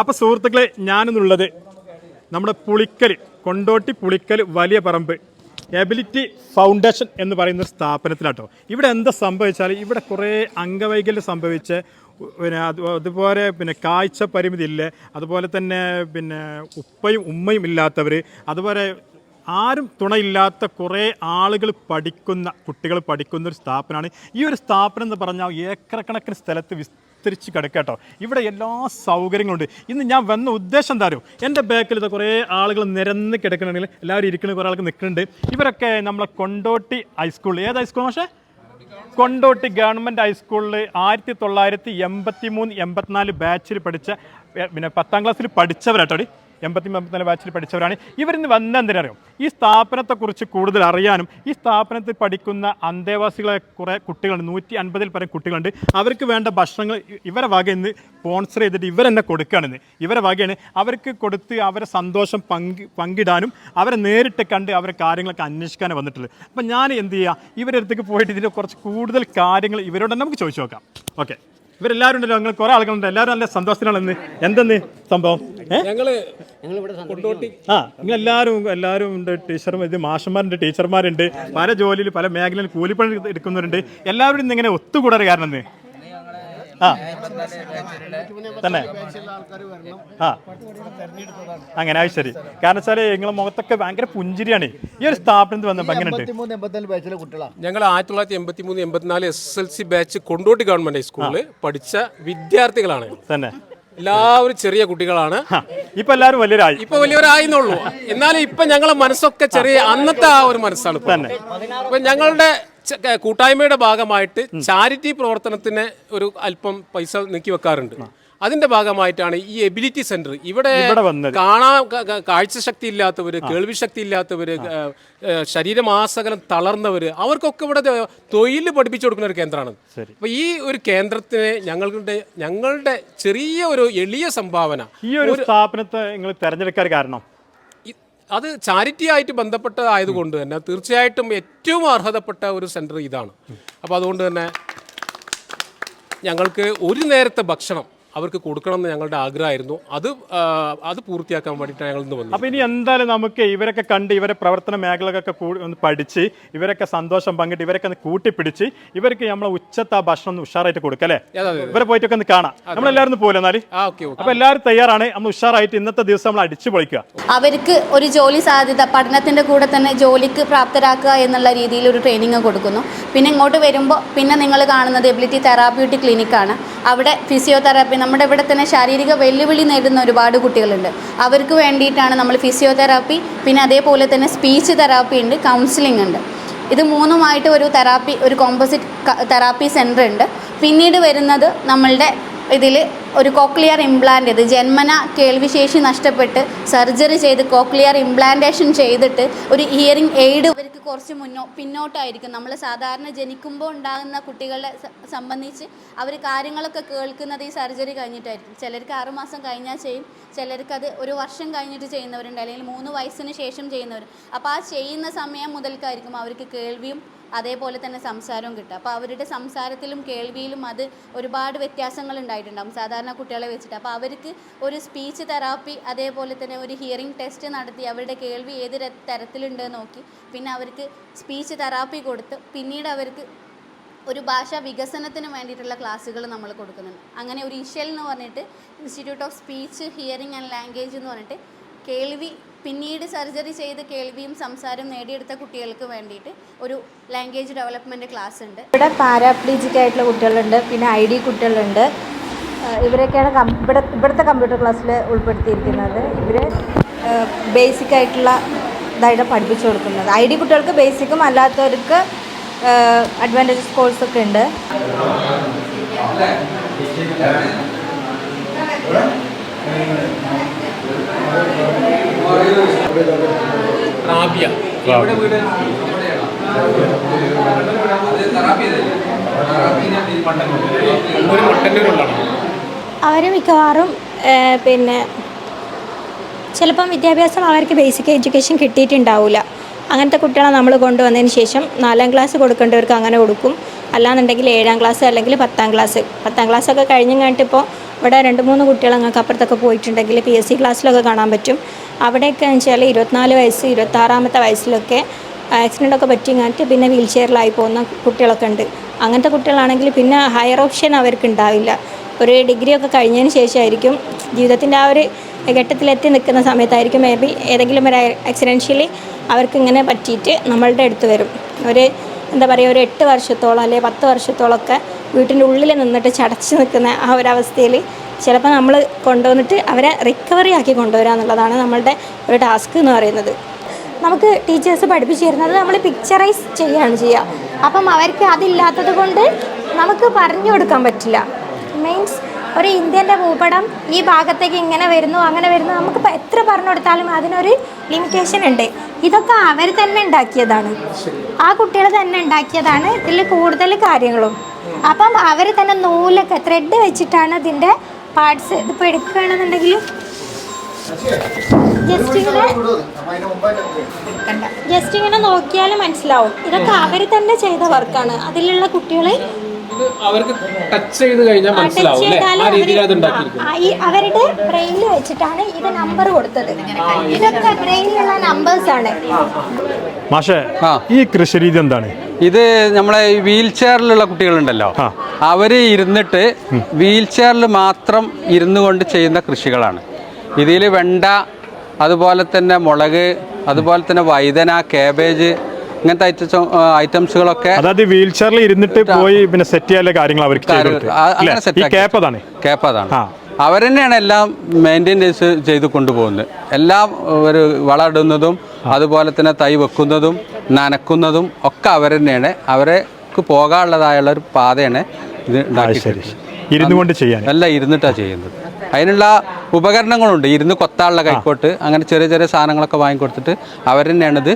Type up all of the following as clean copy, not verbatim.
അപ്പോൾ സുഹൃത്തുക്കളെ, ഞാനെന്നുള്ളത് നമ്മുടെ പുളിക്കൽ, കൊണ്ടോട്ടി പുളിക്കൽ വലിയ പറമ്പ് എബിലിറ്റി ഫൗണ്ടേഷൻ എന്ന് പറയുന്ന സ്ഥാപനത്തിലാട്ടോ. ഇവിടെ എന്താ സംഭവിച്ചാൽ ഇവിടെ കുറേ അംഗവൈകല്യം സംഭവിച്ച് അതുപോലെ കാഴ്ച പരിമിതി ഇല്ല, അതുപോലെ തന്നെ ഉപ്പയും ഉമ്മയും ഇല്ലാത്തവർ, അതുപോലെ ആരും തുണയില്ലാത്ത കുറേ കുട്ടികൾ പഠിക്കുന്ന ഒരു സ്ഥാപനമാണ് ഈ ഒരു സ്ഥാപനം എന്ന് പറഞ്ഞാൽ. ഏക്കർ കണക്കിന് സ്ഥലത്ത് വിസ്തരിച്ച് കിടക്കട്ടോ. ഇവിടെ എല്ലാ സൗകര്യങ്ങളുണ്ട്. ഇന്ന് ഞാൻ വന്ന ഉദ്ദേശം എന്താ അറിയോ, എൻ്റെ ബാക്കിൽ കുറേ ആളുകൾ നിരന്ന് കിടക്കണമെങ്കിൽ എല്ലാവരും ഇരിക്കുന്ന കുറേ ആൾക്ക് നിൽക്കുന്നുണ്ട്. ഇവരൊക്കെ നമ്മളെ കൊണ്ടോട്ടി ഹൈസ്കൂളിൽ, ഏത് ഹൈസ്കൂൾ പക്ഷേ കൊണ്ടോട്ടി ഗവൺമെൻറ് ഹൈസ്കൂളിൽ 1983-84 ബാച്ചിൽ പഠിച്ച 10ാം ക്ലാസ്സിൽ പഠിച്ചവരാട്ടോ. 84 ബാച്ചിൽ പഠിച്ചവരാണ്. ഇവരിന്ന് വന്നെന്തിനറിയോ, ഈ സ്ഥാപനത്തെക്കുറിച്ച് കൂടുതൽ അറിയാനും ഈ സ്ഥാപനത്തിൽ പഠിക്കുന്ന അന്തേവാസികളെ കുറേ കുട്ടികളുണ്ട്, 150-ൽ പരം കുട്ടികളുണ്ട്. അവർക്ക് വേണ്ട ഭക്ഷണങ്ങൾ ഇവരെ വകയിൽ നിന്ന് സ്പോൺസർ ചെയ്തിട്ട് ഇവരെന്നെ കൊടുക്കുകയാണെന്ന്. ഇവരെ വകയാണ് അവർക്ക് കൊടുത്ത് അവരെ സന്തോഷം പങ്കിടാനും അവരെ നേരിട്ട് കണ്ട് അവരെ കാര്യങ്ങളൊക്കെ അന്വേഷിക്കാനും വന്നിട്ടുള്ളത്. അപ്പം ഞാൻ എന്ത് ചെയ്യുക, ഇവരുടെ അടുത്തേക്ക് പോയിട്ട് ഇതിൻ്റെ കുറച്ച് കൂടുതൽ കാര്യങ്ങൾ ഇവരോട് തന്നെ നമുക്ക് ചോദിച്ചു നോക്കാം. ഓക്കെ, ഇവരെല്ലാവരും ഉണ്ടല്ലോ, നിങ്ങൾ കുറേ ആളുകളുണ്ട്, എല്ലാവരും നല്ല സന്തോഷത്തിനാണെന്ന്. എന്തെന്ന് സംഭവം? എല്ലാവരും ഉണ്ട്. ടീച്ചർമാർ, മാഷന്മാരുണ്ട്, ടീച്ചർമാരുണ്ട്, പല ജോലിയിൽ പല മേഖലയിൽ കൂലിപ്പണി എടുക്കുന്നവരുണ്ട്. എല്ലാവരും ഇന്ന് ഇങ്ങനെ ഒത്തുകൂടാറ് കാരണം എന്ന് തന്നെ അങ്ങനെ. അത് ശരി. കാരണം വെച്ചാൽ നിങ്ങളെ മുഖത്തൊക്കെ ഭയങ്കര പുഞ്ചിരിയാണ്. ഈ ഒരു സ്ഥാപനത്തിൽ വന്നപ്പോൾ എങ്ങനെയുണ്ട്? ഞങ്ങൾ 1983-84 SSLC ബാച്ച് കൊണ്ടോട്ടി ഗവൺമെന്റ് ഹൈസ്കൂളിൽ പഠിച്ച വിദ്യാർത്ഥികളാണ് തന്നെ. എല്ലാവരും ചെറിയ കുട്ടികളാണ്. ഇപ്പൊ എല്ലാവരും വലിയവരായി. ഇപ്പൊ വലിയവരായിന്നുള്ളൂ. എന്നാലും ഇപ്പൊ ഞങ്ങളെ മനസ്സൊക്കെ ചെറിയ അന്നത്തെ ആ ഒരു മനസ്സാണ് തന്നെ. ഇപ്പൊ ഞങ്ങളുടെ കൂട്ടായ്മയുടെ ഭാഗമായിട്ട് ചാരിറ്റി പ്രവർത്തനത്തിന് ഒരു അല്പം പൈസ നീക്കി വെക്കാറുണ്ട്. അതിന്റെ ഭാഗമായിട്ടാണ് ഈ എബിലിറ്റി സെന്റർ ഇവിടെ കാഴ്ച ശക്തി ഇല്ലാത്തവര്, കേൾവി ശക്തി ഇല്ലാത്തവര്, ശരീരമാസകലം തളർന്നവര്, അവർക്കൊക്കെ ഇവിടെ തൊഴിൽ പഠിപ്പിച്ചു കൊടുക്കുന്ന ഒരു കേന്ദ്രമാണ്. അപ്പൊ ഈ ഒരു കേന്ദ്രത്തിന് ഞങ്ങളുടെ ചെറിയ ഒരു എളിയ സംഭാവന ഈ ഒരു സ്ഥാപനത്തെ നിങ്ങൾ തെരഞ്ഞെടുക്കാൻ കാരണം അത് ചാരിറ്റി ആയിട്ട് ബന്ധപ്പെട്ടതായതുകൊണ്ട് തന്നെ തീർച്ചയായിട്ടും ഏറ്റവും അർഹതപ്പെട്ട ഒരു സെന്റർ ഇതാണ്. അപ്പോൾ അതുകൊണ്ട് തന്നെ ഞങ്ങൾക്ക് ഒരു നേരത്തെ ഭക്ഷണം അവർക്ക് കൊടുക്കണമെന്ന് ഞങ്ങളുടെ ആഗ്രഹമായിരുന്നു. അത് പൂർത്തിയാക്കാൻ വേണ്ടിയിട്ടാണ് ഞങ്ങൾ ഇന്ന് വന്നത്. അപ്പോൾ ഇനി എന്തായാലും നമുക്ക് ഇവരൊക്കെ കണ്ട് ഇവരെ പ്രവർത്തന മേഖലകളൊക്കെ ഒന്ന് പഠിച്ച് ഇവരൊക്കെ സന്തോഷം പങ്കിട്ട് ഇവരൊക്കെ ഒന്ന് കൂട്ടിപ്പിടിച്ച് ഇവർക്ക് നമ്മളെ ഉച്ചത്തെ ആ ഭക്ഷണം ഒന്ന് ഉഷാറായിട്ട് കൊടുക്കല്ലേ. ഇവരെ പോയിട്ടൊക്കെ ഒന്ന് കാണാം. നമ്മളെല്ലാവരും പോലെ എന്നാല്. അപ്പോൾ എല്ലാവരും തയ്യാറാണ്. നമ്മൾ ഉഷാറായിട്ട് ഇന്നത്തെ ദിവസം നമ്മൾ അടിച്ചു പൊളിക്കുക. അവർക്ക് ഒരു ജോലി സാധ്യത, പഠനത്തിന്റെ കൂടെ തന്നെ ജോലിക്ക് പ്രാപ്തരാക്കുക എന്നുള്ള രീതിയിൽ ഒരു ട്രെയിനിങ് കൊടുക്കുന്നു. പിന്നെ ഇങ്ങോട്ട് വരുമ്പോൾ പിന്നെ നിങ്ങൾ കാണുന്നത് എബിലിറ്റി തെറാപ്യൂട്ടിക് ക്ലിനിക്കാണ്. അവിടെ ഫിസിയോതെറാപ്പി, നമ്മുടെ ഇവിടെ തന്നെ ശാരീരിക വെല്ലുവിളി നേരിടുന്ന ഒരുപാട് കുട്ടികളുണ്ട്. അവർക്ക് വേണ്ടിയിട്ടാണ് നമ്മൾ ഫിസിയോതെറാപ്പി, പിന്നെ അതേപോലെ തന്നെ സ്പീച്ച് തെറാപ്പി ഉണ്ട്, കൗൺസിലിംഗ് ഉണ്ട്. ഇത് മൂന്നുമായിട്ട് ഒരു കോമ്പോസിറ്റ് തെറാപ്പി സെൻറ്റർ ഉണ്ട്. പിന്നീട് വരുന്നത് നമ്മളുടെ ഇതിൽ ഒരു കോക്ലിയർ ഇംപ്ലാന്റ്, ഇത് ജന്മന കേൾവിശേഷി നഷ്ടപ്പെട്ട് സർജറി ചെയ്ത് കോക്ലിയർ ഇംപ്ലാന്റേഷൻ ചെയ്തിട്ട് ഒരു ഹിയറിംഗ് എയ്ഡ് അവർക്ക് കുറച്ച് പിന്നോട്ടായിരിക്കും. നമ്മൾ സാധാരണ ജനിക്കുമ്പോൾ ഉണ്ടാകുന്ന കുട്ടികളെ സംബന്ധിച്ച് അവർ കാര്യങ്ങളൊക്കെ കേൾക്കുന്നത് ഈ സർജറി കഴിഞ്ഞിട്ടായിരിക്കും. ചിലർക്ക് 6 മാസം കഴിഞ്ഞാൽ ചെയ്യും, ചിലർക്ക് അത് 1 വർഷം കഴിഞ്ഞിട്ട് ചെയ്യുന്നവരുണ്ട്, അല്ലെങ്കിൽ 3 വയസ്സിന് ശേഷം ചെയ്യുന്നവർ. അപ്പോൾ ആ ചെയ്യുന്ന സമയം മുതൽക്കായിരിക്കും അവർക്ക് കേൾവിയും അതേപോലെ തന്നെ സംസാരവും കിട്ടുക. അപ്പോൾ അവരുടെ സംസാരത്തിലും കേൾവിയിലും അത് ഒരുപാട് വ്യത്യാസങ്ങൾ ഉണ്ടായിട്ടുണ്ടാകും സാധാരണ കുട്ടികളെ വെച്ചിട്ട്. അപ്പോൾ അവർക്ക് ഒരു സ്പീച്ച് തെറാപ്പി, അതേപോലെ തന്നെ ഒരു ഹിയറിംഗ് ടെസ്റ്റ് നടത്തി അവരുടെ കേൾവി ഏത് തരത്തിലുണ്ട് നോക്കി പിന്നെ അവർക്ക് സ്പീച്ച് തെറാപ്പി കൊടുത്ത് പിന്നീട് അവർക്ക് ഒരു ഭാഷാ വികസനത്തിന് വേണ്ടിയിട്ടുള്ള ക്ലാസ്സുകൾ നമ്മൾ കൊടുക്കുന്നുണ്ട്. അങ്ങനെ ഒരു ഇഷൽ എന്ന് പറഞ്ഞിട്ട് institute of speech hearing and language എന്ന് പറഞ്ഞിട്ട് കേൾവി പിന്നീട് സർജറി ചെയ്ത് കേൾവിയും സംസാരവും നേടിയെടുത്ത കുട്ടികൾക്ക് വേണ്ടിയിട്ട് ഒരു ലാംഗ്വേജ് ഡെവലപ്മെൻറ്റ് ക്ലാസ് ഉണ്ട്. ഇവിടെ പാരാപ്ലീജിക് ആയിട്ടുള്ള കുട്ടികളുണ്ട്, പിന്നെ ID കുട്ടികളുണ്ട്. ഇവരൊക്കെയാണ് ഇവിടുത്തെ കമ്പ്യൂട്ടർ ക്ലാസ്സിൽ ഉൾപ്പെടുത്തിയിരിക്കുന്നത്. ഇവർ ബേസിക് ആയിട്ടുള്ള ഇതായിട്ട് പഠിപ്പിച്ചു കൊടുക്കുന്നത്. ID കുട്ടികൾക്ക് ബേസിക്കും അല്ലാത്തവർക്ക് അഡ്വാൻറ്റേജസ് കോഴ്സൊക്കെ ഉണ്ട്. അവർ മിക്കവാറും പിന്നെ ചിലപ്പം വിദ്യാഭ്യാസം അവർക്ക് ബേസിക് എഡ്യൂക്കേഷൻ കിട്ടിയിട്ടുണ്ടാവില്ല. അങ്ങനത്തെ കുട്ടികളെ നമ്മൾ കൊണ്ടുവന്നതിന് ശേഷം 4ാം ക്ലാസ് കൊടുക്കേണ്ടവർക്ക് അങ്ങനെ കൊടുക്കും. അല്ലാന്നുണ്ടെങ്കിൽ 7ാം ക്ലാസ് അല്ലെങ്കിൽ 10ാം ക്ലാസ് ഒക്കെ കഴിഞ്ഞ് കഴിഞ്ഞിട്ടിപ്പോൾ ഇവിടെ 2-3 കുട്ടികൾ ഞങ്ങൾക്ക് അപ്പുറത്തൊക്കെ പോയിട്ടുണ്ടെങ്കിൽ PSC ക്ലാസ്സിലൊക്കെ കാണാൻ പറ്റും. അവിടെയൊക്കെ വെച്ചാൽ 24 വയസ്സ് 26ാമത്തെ വയസ്സിലൊക്കെ ആക്സിഡൻ്റൊക്കെ പറ്റിങ്ങാട്ട് പിന്നെ വീൽ ചെയറിലായി പോകുന്ന കുട്ടികളൊക്കെ ഉണ്ട്. അങ്ങനത്തെ കുട്ടികളാണെങ്കിൽ പിന്നെ ഹയർ ഓപ്ഷൻ അവർക്ക് ഉണ്ടാവില്ല. ഒരു ഡിഗ്രി ഒക്കെ കഴിഞ്ഞതിന് ശേഷമായിരിക്കും ജീവിതത്തിൻ്റെ ആ ഒരു ഘട്ടത്തിലെത്തി നിൽക്കുന്ന സമയത്തായിരിക്കും മേ ബി ഏതെങ്കിലും ഒരു ആക്സിഡൻഷ്യലി അവർക്ക് ഇങ്ങനെ പറ്റിയിട്ട് നമ്മളുടെ അടുത്ത് വരും. ഒരു എന്താ പറയുക, ഒരു 8 വർഷത്തോളം അല്ലെങ്കിൽ 10 വർഷത്തോളമൊക്കെ വീട്ടിൻ്റെ ഉള്ളിൽ നിന്നിട്ട് ചടച്ച് നിൽക്കുന്ന ആ ഒരവസ്ഥയിൽ ചിലപ്പോൾ നമ്മൾ കൊണ്ടുവന്നിട്ട് അവരെ റിക്കവറി ആക്കി കൊണ്ടുവരിക എന്നുള്ളതാണ് നമ്മളുടെ ഒരു ടാസ്ക് എന്ന് പറയുന്നത്. നമുക്ക് ടീച്ചേഴ്സ് പഠിപ്പിച്ചു തരുന്നത് നമ്മൾ പിക്ചറൈസ് ചെയ്യുകയാണ് ചെയ്യുക. അപ്പം അവർക്ക് അതില്ലാത്തത് കൊണ്ട് നമുക്ക് പറഞ്ഞു കൊടുക്കാൻ പറ്റില്ല. മീൻസ് ഒരു ഇന്ത്യൻ്റെ ഭൂപടം ഈ ഭാഗത്തേക്ക് ഇങ്ങനെ വരുന്നു അങ്ങനെ വരുന്നു, നമുക്കിപ്പോൾ എത്ര പറഞ്ഞു കൊടുത്താലും അതിനൊരു ലിമിറ്റേഷൻ ഉണ്ട്. ഇതൊക്കെ അവർ തന്നെ ഉണ്ടാക്കിയതാണ്, ആ കുട്ടികൾ തന്നെ ഉണ്ടാക്കിയതാണ്. ഇതിൽ കൂടുതൽ കാര്യങ്ങളും അപ്പം അവർ തന്നെ നൂലൊക്കെ ത്രെഡ് വെച്ചിട്ടാണ് ഇതിൻ്റെ പാർട്സ് ഇതിപ്പോൾ എടുക്കുകയാണെന്നുണ്ടെങ്കിൽ ജസ്റ്റ് ഇങ്ങനെ നോക്കിയാൽ മനസ്സിലാവും. ഇതൊക്കെ അവർ തന്നെ ചെയ്ത വർക്കാണ്. അതിലുള്ള കുട്ടികൾ അവർക്ക് ടച്ച് ചെയ്ത് കഴിഞ്ഞാൽ മനസ്സിലാവും അവരുടെ ബ്രെയിനിൽ വെച്ചിട്ടാണ് ഇത് നമ്പർ കൊടുത്തത്. ഇതൊക്കെ ബ്രെയിനിലുള്ള നമ്പേഴ്സ് ആണ്. മാഷേ, ഈ കൃഷി രീതി എന്താണ്? ഇത് നമ്മളെ വീൽ ചെയറിലുള്ള കുട്ടികളുണ്ടല്ലോ, അവര് ഇരുന്നിട്ട് വീൽ ചെയറിൽ മാത്രം ഇരുന്നു കൊണ്ട് ചെയ്യുന്ന കൃഷികളാണ്. ഇതിൽ വെണ്ട, അതുപോലെ തന്നെ മുളക്, അതുപോലെ തന്നെ വൈതന, കാബേജ്, ഇങ്ങനത്തെ ഐറ്റംസുകളൊക്കെ. അതായത് വീൽ ചെയറിൽ ഇരുന്നിട്ട് പോയി പിന്നെ സെറ്റ് ചെയ്യാനുള്ള കാര്യങ്ങൾ അവർക്ക് കേപ്പ് അതാണ്. അവർ തന്നെയാണ് എല്ലാം മെയിൻ്റെനൻസ് ചെയ്ത് കൊണ്ടുപോകുന്നത്. എല്ലാം ഒരു വളമിടുന്നതും അതുപോലെ തന്നെ തൈ വെക്കുന്നതും നനക്കുന്നതും ഒക്കെ അവർ തന്നെയാണ്. അവർക്ക് പോകാനുള്ളതായുള്ള ഒരു പാതയാണ് ഇത് ഇരുന്നുകൊണ്ട് ചെയ്യാൻ. എല്ലാം ഇരുന്നിട്ടാണ് ചെയ്യുന്നത്. അതിനുള്ള ഉപകരണങ്ങളുണ്ട്. ഇരുന്ന് കൊത്താനുള്ള കൈക്കോട്ട്, അങ്ങനെ ചെറിയ ചെറിയ സാധനങ്ങളൊക്കെ വാങ്ങിക്കൊടുത്തിട്ട് അവർ തന്നെയാണ് ഇത്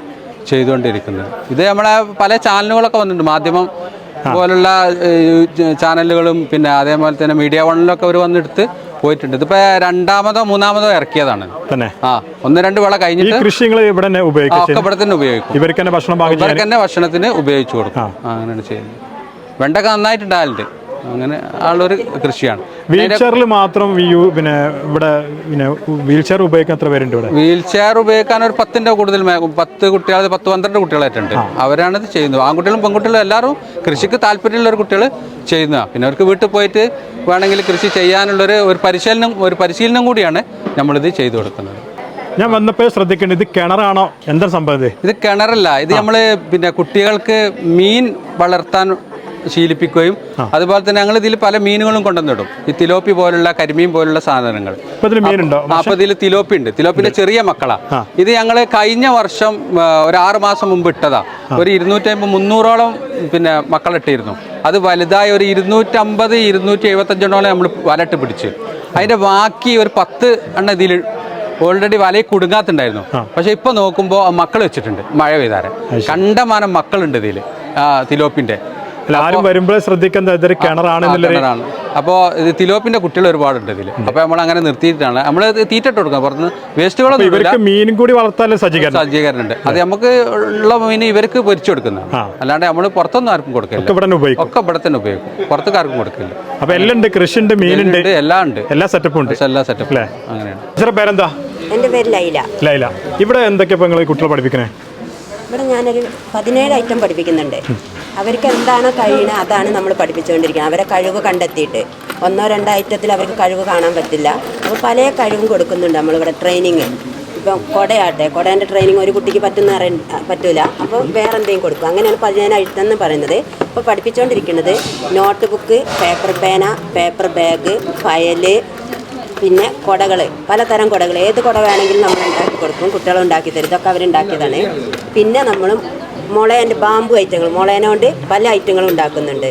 ചെയ്തുകൊണ്ടിരിക്കുന്നത്. ഇത് നമ്മളെ പല ചാനലുകളൊക്കെ വന്നിട്ടുണ്ട്, മാധ്യമം പോലുള്ള ചാനലുകളും പിന്നെ അതേപോലെ തന്നെ മീഡിയ വണ്ണിലൊക്കെ അവർ വന്നെടുത്ത് പോയിട്ടുണ്ട്. ഇതിപ്പോൾ 2ാമതോ 3ാമതോ ഇറക്കിയതാണ് തന്നെ. 1-2 വിള കഴിഞ്ഞിട്ട് ഇവിടെ തന്നെ ഉപയോഗിക്കും. ഇവർക്ക് തന്നെ ഭക്ഷണത്തിന് ഉപയോഗിച്ചു കൊടുക്കും. അങ്ങനെയാണ് ചെയ്യുന്നത്. വെണ്ടൊക്കെ നന്നായിട്ടുണ്ടാകലുണ്ട്. അങ്ങനെ ഉള്ളൊരു കൃഷിയാണ്. വീൽ ചെയറിൽ മാത്രം പിന്നെ ഇവിടെ പിന്നെ വീൽ ചെയർ ഉപയോഗിക്കാൻ എത്ര പേരുണ്ട് ഇവിടെ? വീൽ ചെയർ ഉപയോഗിക്കാൻ ഒരു 10ൻ്റെ കൂടുതൽ 10 കുട്ടികൾ 10-12 കുട്ടികളായിട്ടുണ്ട്. അവരാണിത് ചെയ്യുന്നത്. ആൺകുട്ടികളും പെൺകുട്ടികളും എല്ലാവരും കൃഷിക്ക് താല്പര്യമുള്ളൊരു കുട്ടികൾ ചെയ്യുന്നതാണ്. പിന്നെ അവർക്ക് വീട്ടിൽ പോയിട്ട് വേണമെങ്കിൽ കൃഷി ചെയ്യാനുള്ളൊരു പരിശീലനം കൂടിയാണ് നമ്മളിത് ചെയ്തു കൊടുക്കുന്നത്. ഞാൻ വന്നപ്പോൾ ശ്രദ്ധിക്കേണ്ടത് ഇത് കിണറാണോ എന്താ സംഭവം? ഇത് കിണറല്ല. ഇത് നമ്മൾ പിന്നെ കുട്ടികൾക്ക് മീൻ വളർത്താൻ ശീലിപ്പിക്കുകയും അതുപോലെ തന്നെ ഞങ്ങൾ ഇതിൽ പല മീനുകളും കൊണ്ടുവന്നിടും. ഈ തിലോപ്പി പോലുള്ള കരിമീൻ പോലുള്ള സാധനങ്ങൾ. അപ്പോൾ ഇതിൽ തിലോപ്പി ഉണ്ട്. തിലോപ്പിന്റെ ചെറിയ മക്കളാ. ഇത് ഞങ്ങൾ കഴിഞ്ഞ വർഷം ഒരു 6 മാസം മുമ്പ് ഇട്ടതാ. ഒരു 250-300ഓളം പിന്നെ മക്കളിട്ടിരുന്നു. അത് വലുതായ ഒരു 250-275 നമ്മൾ വലട്ട് പിടിച്ച്, അതിന്റെ ബാക്കി ഒരു 10 എണ്ണം ഇതിൽ ഓൾറെഡി വലയിൽ കുടുങ്ങാത്തുണ്ടായിരുന്നു. പക്ഷെ ഇപ്പൊ നോക്കുമ്പോൾ മക്കൾ വെച്ചിട്ടുണ്ട്. മഴ പെയ്താരെ കണ്ടമാനം മക്കളുണ്ട് ഇതിൽ തിലോപ്പിന്റെ. ആരും വരുമ്പോഴേ ശ്രദ്ധിക്കുന്നത് ഇതൊരു കിണറാണ്. അപ്പോൾ ഇത് തിലോപ്പിന്റെ കുട്ടികൾ ഒരുപാടുണ്ട് ഇതിൽ. അപ്പോൾ നമ്മൾ അങ്ങനെ നിർത്തിയിട്ടാണ് നമ്മൾ തീറ്റിട്ട് കൊടുക്കുന്നത്. പുറത്തുനിന്ന് വേസ്റ്റുകളൊന്നും ഇവർക്ക് മീനും കൂടി വളർത്താൻ സജ്ജീകരണം ഉണ്ട്. അത് നമുക്ക് ഉള്ള മീൻ ഇവർക്ക് പൊരിച്ചു കൊടുക്കുന്നത്. അല്ലാണ്ട് നമ്മൾ പുറത്തൊന്നും ആർക്കും കൊടുക്കില്ല. ഒക്കെ ഇവിടെ തന്നെ ഉപയോഗിക്കും. പുറത്തേക്ക് ആർക്കും കൊടുക്കില്ല. അപ്പൊ എല്ലാം ഉണ്ട്. കൃഷിയുണ്ട്, മീനുണ്ട്, എല്ലാം ഉണ്ട്. എല്ലാ സെറ്റപ്പും ഉണ്ട്. അല്ലേ? അങ്ങനെയാണ്. പേരെന്താ? എൻ്റെ പേര് ലൈല. ലൈല, ഇവിടെ എന്തൊക്കെയാ നിങ്ങൾ കുട്ടികളെ പഠിപ്പിക്കണേ? ഇവിടെ ഞാനൊരു 17 ഐറ്റം പഠിപ്പിക്കുന്നുണ്ട്. അവർക്ക് എന്താണോ കഴിയുന്നത് അതാണ് നമ്മൾ പഠിപ്പിച്ചുകൊണ്ടിരിക്കുന്നത്. അവരെ കഴിവ് കണ്ടെത്തിയിട്ട് 1-2 ഐറ്റത്തിൽ അവർക്ക് കഴിവ് കാണാൻ പറ്റില്ല. അപ്പോൾ പല കഴിവും കൊടുക്കുന്നുണ്ട് നമ്മളിവിടെ ട്രെയിനിങ്. ഇപ്പം കുടയാട്ടെ, കുടേൻ്റെ ട്രെയിനിങ് ഒരു കുട്ടിക്ക് പറ്റില്ല. അപ്പോൾ വേറെ എന്തെങ്കിലും കൊടുക്കും. അങ്ങനെയാണ് 17 ഐറ്റം എന്ന് പറയുന്നത്. ഇപ്പോൾ പഠിപ്പിച്ചുകൊണ്ടിരിക്കുന്നത് നോട്ട് ബുക്ക്, പേപ്പർ പേന, പേപ്പർ ബാഗ്, ഫയല്, പിന്നെ കുടകൾ, പലതരം കുടകൾ. ഏത് കുട വേണമെങ്കിലും നമ്മൾ ഉണ്ടാക്കി കൊടുക്കും. കുട്ടികളുണ്ടാക്കി തരും. ഇതൊക്കെ അവരുണ്ടാക്കിയതാണ്. പിന്നെ നമ്മൾ മുളേൻ്റെ ബാമ്പു ഐറ്റങ്ങൾ, മുളേനെ കൊണ്ട് പല ഐറ്റങ്ങളും ഉണ്ടാക്കുന്നുണ്ട്.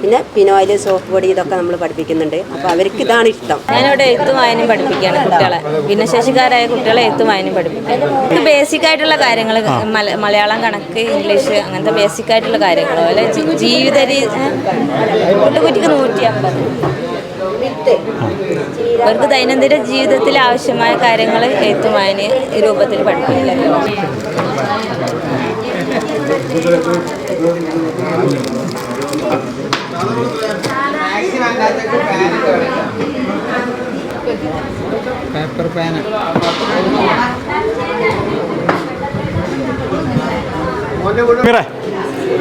പിന്നെ പിനോയിൽ, സോപ്പ് പൊടി, ഇതൊക്കെ നമ്മൾ പഠിപ്പിക്കുന്നുണ്ട്. അപ്പോൾ അവർക്ക് ഇതാണ് ഇഷ്ടം. ഞാനിവിടെ എഴുത്തും വായനയും പഠിപ്പിക്കുകയാണ് കുട്ടികളെ. ഭിന്നശേഷിക്കാരായ കുട്ടികളെ എഴുത്തും വായനയും പഠിപ്പിക്കും. ബേസിക് ആയിട്ടുള്ള കാര്യങ്ങൾ, മലയാളം, കണക്ക്, ഇംഗ്ലീഷ്, അങ്ങനത്തെ ബേസിക് ആയിട്ടുള്ള കാര്യങ്ങൾ. അതുപോലെ ജീവിത കുട്ടിക്ക് 150. അവർക്ക് ദൈനംദിന ജീവിതത്തിൽ ആവശ്യമായ കാര്യങ്ങൾ എഴുത്തും വായന രൂപത്തിൽ പഠിപ്പിക്കില്ല. പേപ്പർ പേന.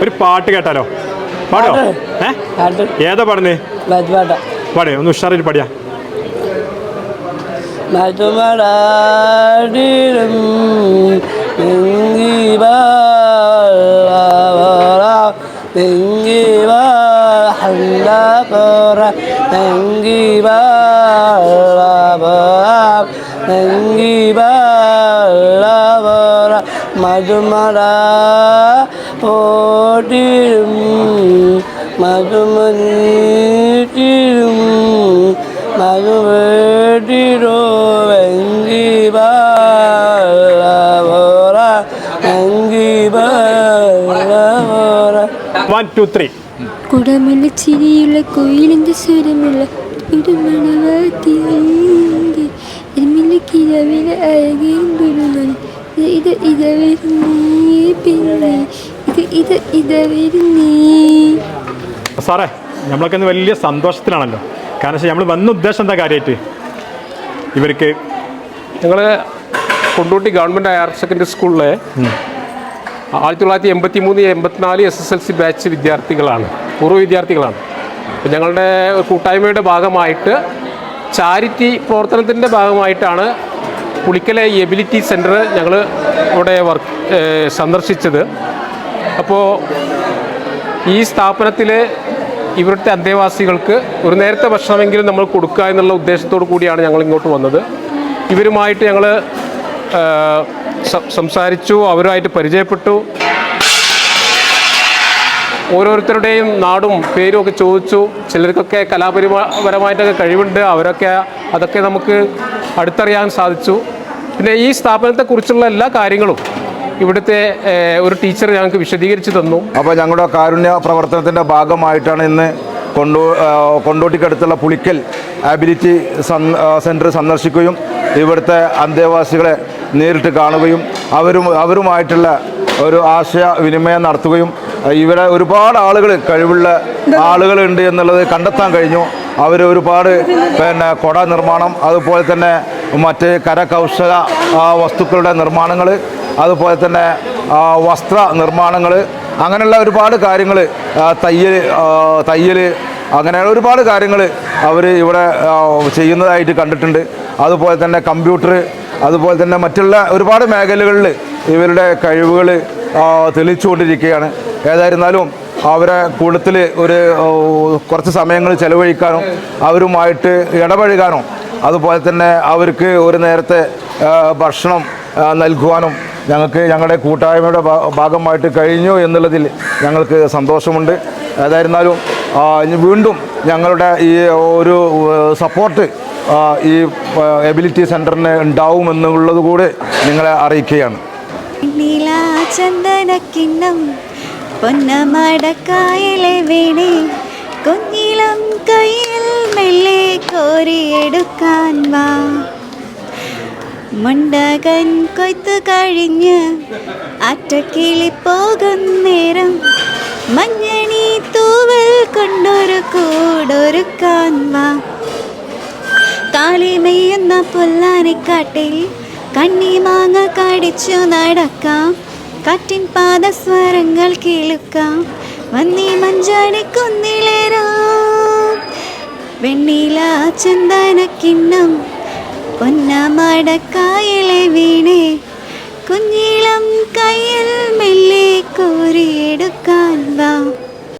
ഒരു പാട്ട് കേട്ടാലോ? പാടോ? ഏതാ പാടുന്നേ? പാടേ, ഒന്ന് ഉഷാറായിട്ട് പാടിയാ. മധുമര ഓടിരും മധുമനീട്ടിരും മധുവേടിരോ വെങ്കി ബാല വെങ്കി ബാല. 1 2 3. കുടമുള്ള ചിരിയുള്ള കോയിലിൻ്റെ സ്വരമുള്ള ഒരു മണവാത്തിൻ്റെ കിഴവിലെ അഴകേറും തുരുന്നാണ് ഇത് വരുന്നേ പിന്നെ ഇത് വരുന്നേ. സാറേ, നമ്മളൊക്കെ ഇന്ന് വലിയ സന്തോഷത്തിലാണല്ലോ. കാരണം വെച്ചാൽ നമ്മൾ വന്ന ഉദ്ദേശം എന്താ കാര്യമായിട്ട്? ഇവർക്ക് ഞങ്ങൾ കൊണ്ടോട്ടി ഗവൺമെൻറ് ഹയർ സെക്കൻഡറി സ്കൂളിലെ 1983-84 SSLC ബാച്ച് വിദ്യാർത്ഥികളാണ്, പൂർവ്വ വിദ്യാർത്ഥികളാണ്. അപ്പോൾ ഞങ്ങളുടെ കൂട്ടായ്മയുടെ ഭാഗമായിട്ട് ചാരിറ്റി പ്രവർത്തനത്തിൻ്റെ ഭാഗമായിട്ടാണ് പുളിക്കലെ എബിലിറ്റി സെൻറ്റർ ഞങ്ങൾ ഇവിടെ സന്ദർശിച്ചത്. അപ്പോൾ ഈ സ്ഥാപനത്തിൽ ഇവിടുത്തെ അന്തേവാസികൾക്ക് ഒരു നേരത്തെ ഭക്ഷണമെങ്കിലും നമ്മൾ കൊടുക്കുക എന്നുള്ള ഉദ്ദേശത്തോടു കൂടിയാണ് ഞങ്ങൾ ഇങ്ങോട്ട് വന്നത്. ഇവരുമായിട്ട് ഞങ്ങൾ സംസാരിച്ചു, അവരുമായിട്ട് പരിചയപ്പെട്ടു, ഓരോരുത്തരുടെയും നാടും പേരും ഒക്കെ ചോദിച്ചു. ചിലർക്കൊക്കെ കലാപരമായിട്ടൊക്കെ കഴിവുണ്ട്, അതൊക്കെ നമുക്ക് അടുത്തറിയാൻ സാധിച്ചു. പിന്നെ ഈ സ്ഥാപനത്തെക്കുറിച്ചുള്ള എല്ലാ കാര്യങ്ങളും ഇവിടുത്തെ ഒരു ടീച്ചർ ഞങ്ങൾക്ക് വിശദീകരിച്ച് തന്നു. അപ്പോൾ ഞങ്ങളുടെ കാരുണ്യ പ്രവർത്തനത്തിൻ്റെ ഭാഗമായിട്ടാണ് ഇന്ന് കൊണ്ടോട്ടിക്കടുത്തുള്ള പുളിക്കൽ ആബിലിറ്റി സെൻറ്റർ സന്ദർശിക്കുകയും ഇവിടുത്തെ അന്തേവാസികളെ നേരിട്ട് കാണുകയും അവരുമായിട്ടുള്ള ഒരു ആശയവിനിമയം നടത്തുകയും ഇവിടെ ഒരുപാട് കഴിവുള്ള ആളുകളുണ്ട് എന്നുള്ളത് കണ്ടെത്താൻ കഴിഞ്ഞു. അവർ ഒരുപാട് കുട നിർമ്മാണം, അതുപോലെ തന്നെ മറ്റ് കരകൗശല വസ്തുക്കളുടെ നിർമ്മാണങ്ങൾ, അതുപോലെ തന്നെ വസ്ത്ര നിർമ്മാണങ്ങൾ, അങ്ങനെയുള്ള ഒരുപാട് കാര്യങ്ങൾ, തയ്യൽ അങ്ങനെയുള്ള ഒരുപാട് കാര്യങ്ങൾ അവർ ഇവിടെ ചെയ്യുന്നതായിട്ട് കണ്ടിട്ടുണ്ട്. അതുപോലെ തന്നെ കമ്പ്യൂട്ടർ, അതുപോലെ തന്നെ മറ്റുള്ള ഒരുപാട് മേഖലകളിൽ ഇവരുടെ കഴിവുകൾ തെളിയിച്ചുകൊണ്ടിരിക്കുകയാണ്. ഏതായിരുന്നാലും അവരെ കൂട്ടത്തിൽ കുറച്ച് സമയങ്ങൾ ചെലവഴിക്കാനും അവരുമായിട്ട് ഇടപഴകാനും അതുപോലെ തന്നെ അവർക്ക് ഒരു നേരത്തെ ഭക്ഷണം നൽകുവാനും ഞങ്ങളുടെ കൂട്ടായ്മയുടെ ഭാഗമായിട്ട് കഴിഞ്ഞു എന്നുള്ളതിൽ ഞങ്ങൾക്ക് സന്തോഷമുണ്ട്. ഏതായിരുന്നാലും വീണ്ടും ഞങ്ങളുടെ ഈ ഒരു സപ്പോർട്ട് ഈ എബിലിറ്റി സെൻറ്ററിന് ഉണ്ടാവുമെന്നുള്ളത് കൂടി നിങ്ങളെ അറിയിക്കുകയാണ്. ചന്ദനക്കിണ്ണം പൊന്നമടക്കായലെ വീണേ കുഞ്ഞിളം കയ്യിൽ മെല്ലെ കോരിയെടുക്കാൻ വാ. മുണ്ടകൻ കൊയ്ത്തു കഴിഞ്ഞ് അറ്റക്കിളി പോകുന്നേരം മഞ്ഞണി തൂവൽ കൊണ്ടൊരു കൂടൊരുക്കാൻ വാ. കാളിമെയ്യുന്ന പുല്ലാനിക്കാട്ടിൽ കണ്ണിമാങ്ങ കടിച്ചു നടക്കാം. കാറ്റിൻ പാദസ്വരങ്ങൾ കേൾക്കാം. വന്നി മഞ്ചാടിക്കുന്നിലേറാം. വെണ്ണില ചന്ദനക്കിണ്ണം പൊന്നമടക്കായലെ വീണേ കുഞ്ഞിളം കയ്യിൽ മെല്ലെ കോരിയെടുക്കാൻ വാ.